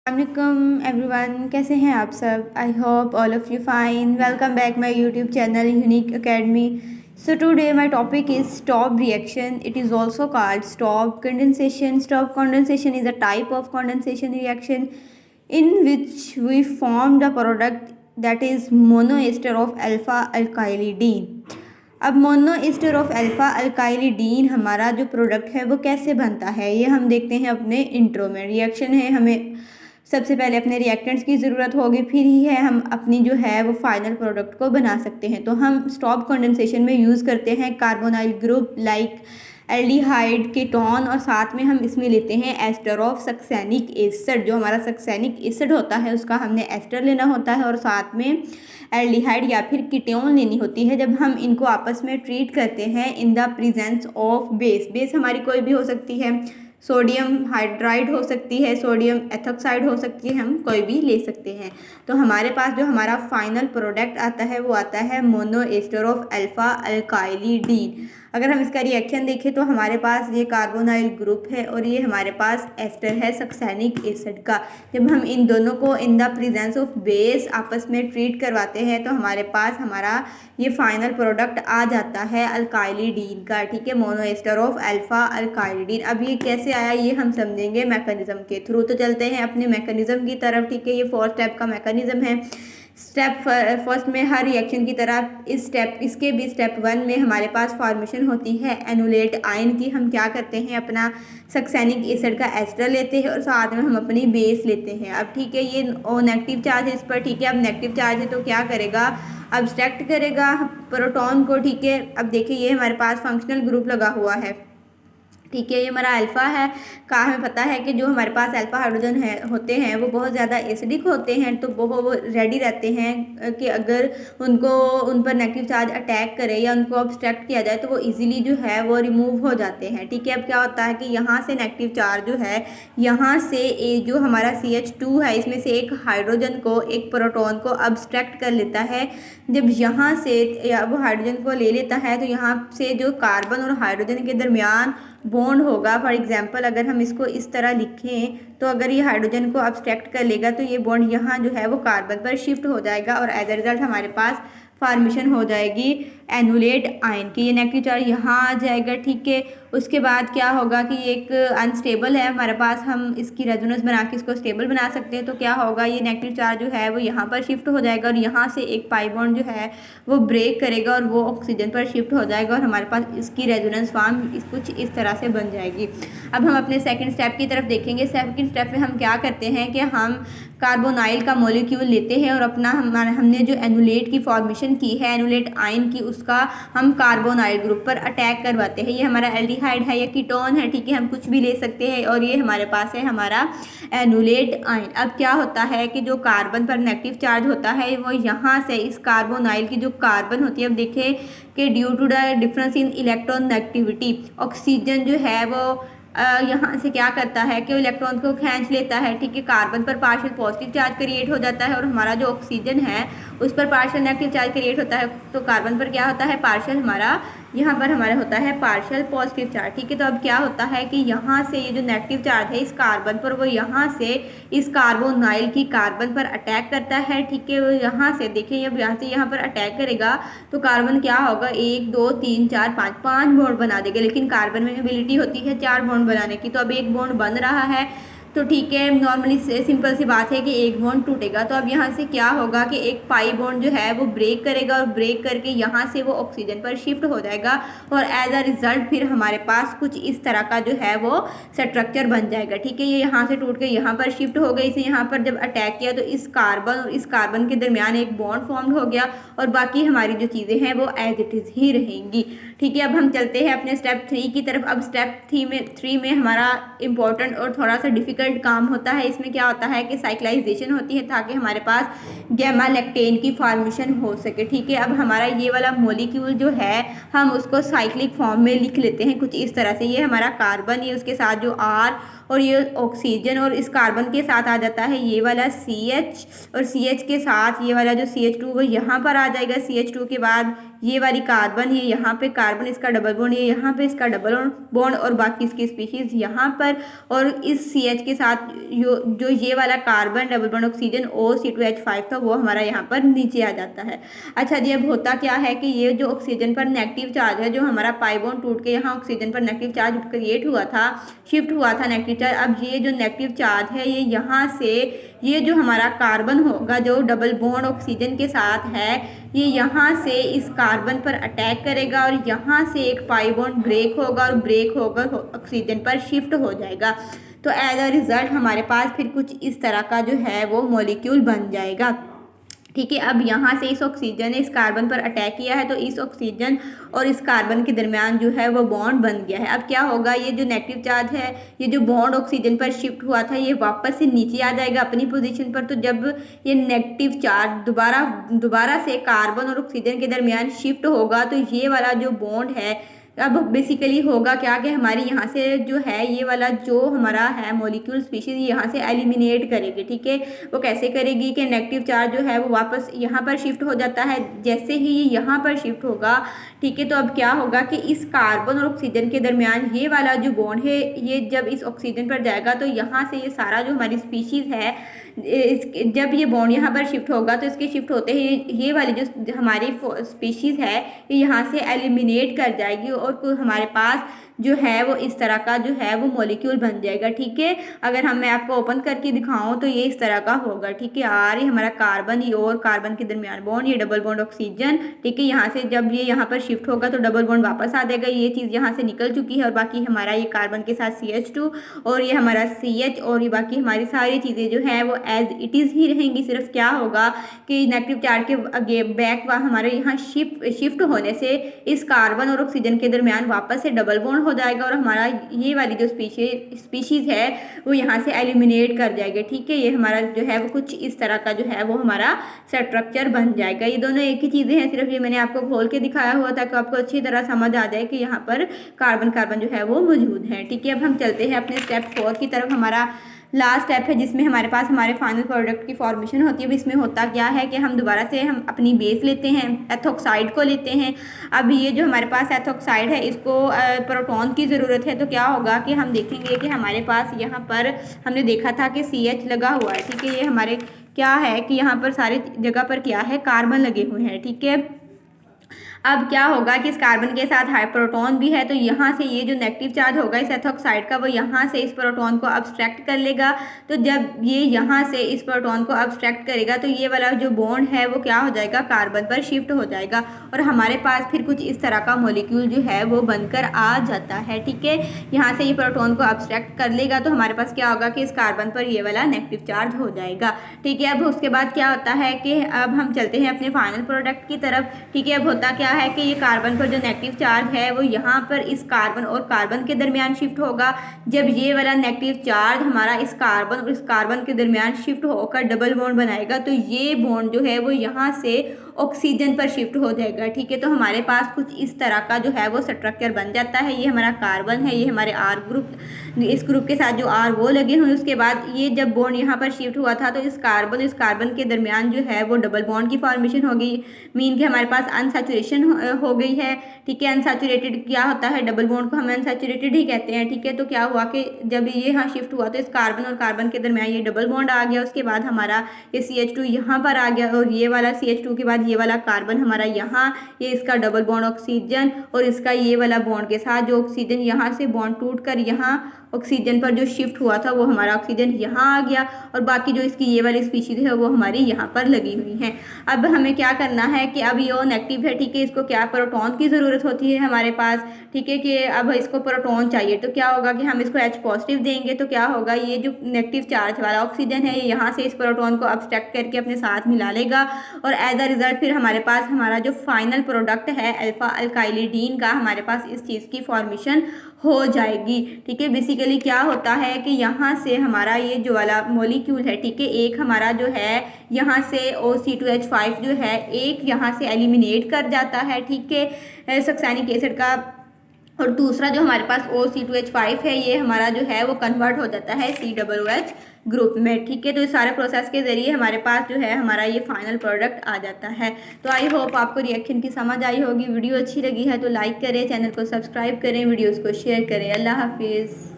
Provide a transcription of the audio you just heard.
वालेकुम एवरीवन, कैसे हैं आप सब। I hope all of you fine. Welcome back my YouTube channel unique academy. So today my topic is stop reaction. It is also called stop condensation. Stop condensation is a type of condensation reaction in which we form the product that is monoester of alpha alkylidene. अब मोनोएस्टर of alpha अल्काइलिडीन हमारा जो product है वो कैसे बनता है, ये हम देखते हैं अपने इंट्रो में। रिएक्शन है, हमें सबसे पहले अपने रिएक्टेंट्स की ज़रूरत होगी, फिर ही है हम अपनी जो है वो फाइनल प्रोडक्ट को बना सकते हैं। तो हम स्टॉप कंडेंसेशन में यूज़ करते हैं carbonyl group like aldehyde ketone, और साथ में हम इसमें लेते हैं एस्टर ऑफ सक्सेनिक एसिड। जो हमारा सक्सेनिक एसिड होता है उसका हमने एस्टर लेना होता है, और साथ में एल्डिहाइड या फिर कीटोन लेनी होती है। जब हम इनको आपस में ट्रीट करते हैं in the presence of base, base हमारी कोई भी हो सकती है, सोडियम हाइड्राइड हो सकती है, सोडियम एथोक्साइड हो सकती है, हम कोई भी ले सकते हैं। तो हमारे पास जो हमारा फाइनल प्रोडक्ट आता है वो आता है मोनोएस्टर ऑफ अल्फा अल्काइलिडीन। अगर हम इसका रिएक्शन देखें तो हमारे पास ये कार्बोनाइल ग्रुप है और ये हमारे पास एस्टर है सक्सेनिक एसिड का। जब हम इन दोनों को in the presence of base आपस में ट्रीट करवाते हैं तो हमारे पास हमारा ये फाइनल प्रोडक्ट आ जाता है अल्काइलिडीन का। ठीक है, मोनोएस्टर ऑफ अल्फा अल्काइलिडीन। अब ये कैसे आया ये हम समझेंगे मैकेनिज्म के थ्रू। तो चलते हैं अपने मैकेनिज्म की तरफ। ठीक है, ये 4 स्टेप का मैकेनिज्म है। स्टेप फर्स्ट में हर रिएक्शन की तरह इसके भी स्टेप 1 में हमारे पास फॉर्मेशन होती है एनुलेट आयन की। हम क्या करते हैं, अपना सक्सेनिक एसिड का एस्टर लेते हैं और साथ में हम अपनी बेस लेते हैं। अब ठीक है, ये नेगेटिव चार्ज है इस पर। ठीक है, अब नेगेटिव चार्ज है तो क्या करेगा, अब्स्ट्रैक्ट करेगा प्रोटॉन को। ठीक है, अब देखिए ये हमारे पास फंक्शनल ग्रुप लगा हुआ है। ठीक है, ये हमारा अल्फ़ा है का। हमें पता है कि जो हमारे पास अल्फ़ा हाइड्रोजन है होते हैं वो बहुत ज़्यादा एसिडिक होते हैं, तो वो रेडी रहते हैं कि अगर उन पर नेगेटिव चार्ज अटैक करे या उनको ऑब्स्ट्रैक्ट किया जाए तो वो इजीली जो है वो रिमूव हो जाते हैं। ठीक है, अब क्या होता है कि यहाँ से नेगेटिव चार्ज जो है, यहाँ से जो हमारा CH2 है इसमें से एक हाइड्रोजन को, एक प्रोटॉन को अब्स्ट्रैक्ट कर लेता है। जब यहाँ से वो हाइड्रोजन को ले लेता है तो यहाँ से जो कार्बन और हाइड्रोजन के दरमियान बॉन्ड होगा, फॉर एग्जांपल अगर हम इसको इस तरह लिखें तो अगर ये हाइड्रोजन को अब्स्ट्रैक्ट कर लेगा तो ये बॉन्ड यहाँ जो है वो कार्बन पर शिफ्ट हो जाएगा और एज अ रिजल्ट हमारे पास फॉर्मेशन हो जाएगी एनुलेट आयन की। ये नेगेटिव चार्ज यहाँ आ जाएगा। ठीक है, उसके बाद क्या होगा कि एक अनस्टेबल है हमारे पास, हम इसकी रेजोनेंस बना के इसको स्टेबल बना सकते हैं। तो क्या होगा, ये नेगेटिव चार्ज जो है वो यहाँ पर शिफ्ट हो जाएगा और यहाँ से एक पाई बॉन्ड जो है वो ब्रेक करेगा और वो ऑक्सीजन पर शिफ्ट हो जाएगा और हमारे पास इसकी रेजोनेंस फॉर्म कुछ इस तरह से बन जाएगी। अब हम अपने सेकेंड स्टेप की तरफ देखेंगे। सेकेंड स्टेप में हम क्या करते हैं कि हम कार्बोनाइल का मॉलिक्यूल लेते हैं और अपना हमने जो एनुलेट की फॉर्मेशन की है, एनुलेट आयन की, उसका हम कार्बोनाइल ग्रुप पर अटैक करवाते हैं। ये हमारा एल्डिहाइड है या कीटोन है। ठीक है, हम कुछ भी ले सकते हैं और ये हमारे पास है हमारा एनुलेट आयन। अब क्या होता है कि जो कार्बन पर नेगेटिव चार्ज होता है वो यहाँ से इस कार्बोनाइल की जो कार्बन होती है, अब देखें कि due to the difference in electron negativity oxygen जो है वो यहाँ से क्या करता है कि इलेक्ट्रॉन को खींच लेता है। ठीक है, कार्बन पर पार्शियल पॉजिटिव चार्ज क्रिएट हो जाता है और हमारा जो ऑक्सीजन है उस पर पार्शियल नेगेटिव चार्ज क्रिएट होता है। तो कार्बन पर क्या होता है, पार्शियल हमारा यहाँ पर हमारा होता है पार्शियल पॉजिटिव चार्ज। ठीक है, तो अब क्या होता है कि यहाँ से ये जो नेगेटिव चार्ज है इस कार्बन पर, वो यहाँ से इस कार्बोनाइल की कार्बन पर अटैक करता है। ठीक है, वो यहाँ से देखिए, अब यहाँ से यहाँ पर अटैक करेगा तो कार्बन क्या होगा, 1 2 3 4 5 बॉन्ड बना देगा। लेकिन कार्बन में एबिलिटी होती है 4 बॉन्ड बनाने की, तो अब एक बॉन्ड बन रहा है। तो ठीक है, नॉर्मली सिंपल सी बात है कि एक बॉन्ड टूटेगा। तो अब यहाँ से क्या होगा कि एक पाई बॉन्ड जो है वो ब्रेक करेगा और ब्रेक करके यहाँ से वो ऑक्सीजन पर शिफ्ट हो जाएगा और एज अ रिजल्ट फिर हमारे पास कुछ इस तरह का जो है वो स्ट्रक्चर बन जाएगा। ठीक है, ये यहाँ से टूट के यहाँ पर शिफ्ट हो गई। इसे यहाँ पर जब अटैक किया तो इस कार्बन और इस कार्बन के दरमियान एक बॉन्ड फॉर्म हो गया और बाकी हमारी जो चीज़ें हैं वो एज इट इज़ ही रहेंगी। ठीक है, अब हम चलते हैं अपने स्टेप 3 की तरफ। अब स्टेप 3 में हमारा इंपॉर्टेंट और थोड़ा सा डिफिकल्ट काम होता है। इसमें क्या होता है कि साइक्लाइजेशन होती है ताकि हमारे पास गैमा लैक्टेन की फॉर्मेशन हो सके। ठीक है, अब हमारा ये वाला मॉलिक्यूल जो है हम उसको साइक्लिक फॉर्म में लिख लेते हैं कुछ इस तरह से। ये हमारा कार्बन, ये उसके साथ जो R और ये ऑक्सीजन, और इस कार्बन के साथ आ जाता है ये वाला CH, और CH के साथ ये वाला जो CH2 वो यहाँ पर आ जाएगा। CH2 के बाद ये वाली कार्बन, ये यहाँ पे कार्बन इसका डबल बॉन्ड, ये यहाँ पे इसका डबल बॉन्ड और बाकी इसकी स्पीशीज़ यहाँ पर, और इस CH के उसके साथ जो ये वाला carbon double bond oxygen O(C2H5) था वो हमारा यहाँ पर नीचे आ जाता है। अच्छा जी, अब होता क्या है कि ये जो ऑक्सीजन पर नेगेटिव चार्ज है, जो हमारा पाई बॉन्ड टूट के यहाँ ऑक्सीजन पर नेगेटिव चार्ज क्रिएट हुआ था, शिफ्ट हुआ था नेगेटिव चार्ज, अब ये जो नेगेटिव चार्ज है ये यहाँ से ये जो हमारा कार्बन होगा जो डबल बॉन्ड ऑक्सीजन के साथ है, ये यहाँ से इस कार्बन पर अटैक करेगा और यहाँ से एक पाई बॉन्ड ब्रेक होगा और ब्रेक होकर ऑक्सीजन पर शिफ्ट हो जाएगा। तो एज अ रिज़ल्ट हमारे पास फिर कुछ इस तरह का जो है वो मॉलिक्यूल बन जाएगा। ठीक है, अब यहाँ से इस ऑक्सीजन ने इस कार्बन पर अटैक किया है तो इस ऑक्सीजन और इस कार्बन के दरमियान जो है वो बॉन्ड बन गया है। अब क्या होगा, ये जो नेगेटिव चार्ज है, ये जो बॉन्ड ऑक्सीजन पर शिफ्ट हुआ था, ये वापस से नीचे आ जाएगा अपनी पोजीशन पर। तो जब ये नेगेटिव चार्ज दोबारा से कार्बन और ऑक्सीजन के दरमियान शिफ्ट होगा तो ये वाला जो बॉन्ड है, अब बेसिकली होगा क्या कि हमारी यहाँ से जो है ये वाला जो हमारा है मॉलिक्यूल स्पीशीज यहाँ से एलिमिनेट करेगी। ठीक है, वो कैसे करेगी कि नेगेटिव चार्ज जो है वो वापस यहाँ पर शिफ्ट हो जाता है। जैसे ही ये यहाँ पर शिफ्ट होगा, ठीक है, तो अब क्या होगा कि इस कार्बन और ऑक्सीजन के दरमियान ये वाला जो बॉन्ड है, ये जब इस ऑक्सीजन पर जाएगा तो यहाँ से ये सारा जो हमारी स्पीशीज़ है, जब ये बॉन्ड यहाँ पर शिफ्ट होगा तो इसके शिफ्ट होते ही ये वाली जो हमारी स्पीशीज़ है ये यहाँ से एलिमिनेट कर जाएगी और हमारे पास जो है वो इस तरह का जो है वो मॉलिक्यूल बन जाएगा। ठीक है, अगर मैं आपको ओपन करके दिखाऊं तो ये इस तरह का होगा। ठीक है, आर ये हमारा कार्बन, ये और कार्बन के दरमियान बॉन्ड, ये डबल बॉन्ड ऑक्सीजन। ठीक है, यहाँ से जब ये यहाँ पर शिफ्ट होगा तो डबल बॉन्ड वापस आ जाएगा, ये चीज़ यहाँ से निकल चुकी है और बाकी हमारा ये कार्बन के साथ CH2 और ये हमारा CH और ये बाकी हमारी सारी चीज़ें जो है वो एज इट इज़ ही रहेंगी। सिर्फ क्या होगा कि नेगेटिव चार्ज के आगे बैक हमारे यहाँ शिफ्ट होने से इस कार्बन और ऑक्सीजन के दरमियान वापस से डबल बॉन्ड हो जाएगा और हमारा ये वाली जो स्पीशीज़ है वो यहाँ से एलिमिनेट कर जाएगी। ठीक है, ये हमारा जो है वो कुछ इस तरह का जो है वो हमारा स्ट्रक्चर बन जाएगा। ये दोनों एक ही चीज़ें हैं, सिर्फ ये मैंने आपको खोल के दिखाया हुआ ताकि आपको अच्छी तरह समझ आ जाए कि यहाँ पर कार्बन जो है वो मौजूद है। ठीक है, अब हम चलते हैं अपने स्टेप 4 की तरफ। हमारा लास्ट स्टेप है जिसमें हमारे पास हमारे फाइनल प्रोडक्ट की फॉर्मेशन होती है। अब इसमें होता क्या है कि हम दोबारा से हम अपनी बेस लेते हैं, एथोक्साइड को लेते हैं। अब ये जो हमारे पास एथोक्साइड है इसको प्रोटॉन की ज़रूरत है। तो क्या होगा कि हम देखेंगे कि हमारे पास यहाँ पर हमने देखा था कि CH लगा हुआ है। ठीक है, ये हमारे क्या है कि यहाँ पर सारी जगह पर क्या है, कार्बन लगे हुए हैं। ठीक है, अब क्या होगा कि इस कार्बन के साथ हाई प्रोटॉन भी है तो यहाँ से ये जो नेगेटिव चार्ज होगा इस एथोक्साइड का वो यहाँ से इस प्रोटॉन को अब्स्ट्रैक्ट कर लेगा। तो जब ये यहाँ से इस प्रोटॉन को अब्स्ट्रैक्ट करेगा तो ये वाला जो बॉन्ड है वो क्या हो जाएगा, कार्बन पर शिफ्ट हो जाएगा और हमारे पास फिर कुछ इस तरह का मॉलिक्यूल जो है वो बनकर आ जाता है। ठीक है, यहाँ से ये प्रोटॉन को अब्स्ट्रैक्ट कर लेगा तो हमारे पास क्या होगा कि इस कार्बन पर ये वाला नेगेटिव चार्ज हो जाएगा। ठीक है, अब उसके बाद क्या होता है कि अब हम चलते हैं अपने फाइनल प्रोडक्ट की तरफ। ठीक है, अब होता क्या है कि ये कार्बन पर जो नेगेटिव चार्ज है वो यहाँ पर इस कार्बन और कार्बन के दरमियान शिफ्ट होगा। जब ये वाला नेगेटिव चार्ज हमारा इस कार्बन और इस कार्बन के दरमियान शिफ्ट होकर डबल बॉन्ड बनाएगा तो ये बॉन्ड जो है वो यहाँ से ऑक्सीजन पर शिफ्ट हो जाएगा। ठीक है, तो हमारे पास कुछ इस तरह का जो है वो स्ट्रक्चर बन जाता है। ये हमारा कार्बन है, ये हमारे R ग्रुप, इस ग्रुप के साथ जो R वो लगे हुए। उसके बाद ये जब बॉन्ड यहाँ पर शिफ्ट हुआ था तो इस कार्बन के दरमियान जो है वो डबल बॉन्ड की फॉर्मेशन होगी, मीन कि हमारे पास अनसैचुरेशन हो गई है। ठीक है, अनसैचुरेटेड क्या होता है, डबल बॉन्ड को हम अनसैचुरेटेड ही कहते हैं। ठीक है, तो क्या हुआ कि जब ये यहाँ शिफ्ट हुआ तो इस कार्बन और कार्बन के दरमियान ये डबल बॉन्ड आ गया। उसके बाद हमारा ये CH2 यहाँ पर आ गया और ये वाला CH2 के बाद ये वाला कार्बन हमारा यहाँ, ये इसका डबल बॉन्ड ऑक्सीजन और इसका ये वाला बॉन्ड के साथ जो ऑक्सीजन यहाँ से बॉन्ड टूट कर यहाँ ऑक्सीजन पर जो शिफ्ट हुआ था वो हमारा ऑक्सीजन यहाँ आ गया और बाकी जो इसकी ये वाली स्पीशीज है वो हमारी यहाँ पर लगी हुई हैं। अब हमें क्या करना है कि अब ये नेगेटिव है। ठीक है, इसको क्या प्रोटॉन की ज़रूरत होती है हमारे पास। ठीक है, कि अब इसको प्रोटॉन चाहिए तो क्या होगा कि हम इसको H पॉजिटिव देंगे तो क्या होगा, ये जो नेगेटिव चार्ज वाला ऑक्सीजन है ये यहाँ से इस प्रोटॉन को अब्स्ट्रैक्ट करके अपने साथ मिला लेगा और एज अ रिजल्ट फिर हमारे पास हमारा जो फाइनल प्रोडक्ट है अल्फा अल्काइलिडीन का हमारे पास इस चीज़ की फॉर्मेशन हो जाएगी। ठीक है, बेसिकली क्या होता है कि यहाँ से हमारा ये जो वाला मॉलिक्यूल है, ठीक है, एक हमारा जो है यहाँ से OC2H5 जो है एक यहाँ से एलिमिनेट कर जाता है। ठीक है, सक्सानिक एसिड का, और दूसरा जो हमारे पास OC2H5 है ये हमारा जो है वो कन्वर्ट हो जाता है COOH ग्रुप में। ठीक है, तो इस सारे प्रोसेस के ज़रिए हमारे पास जो है हमारा ये फाइनल प्रोडक्ट आ जाता है। तो आई होप आपको रिएक्शन की समझ आई होगी। वीडियो अच्छी लगी है तो लाइक करें, चैनल को सब्सक्राइब करें, वीडियोज़ को शेयर करें। अल्लाह हाफिज़।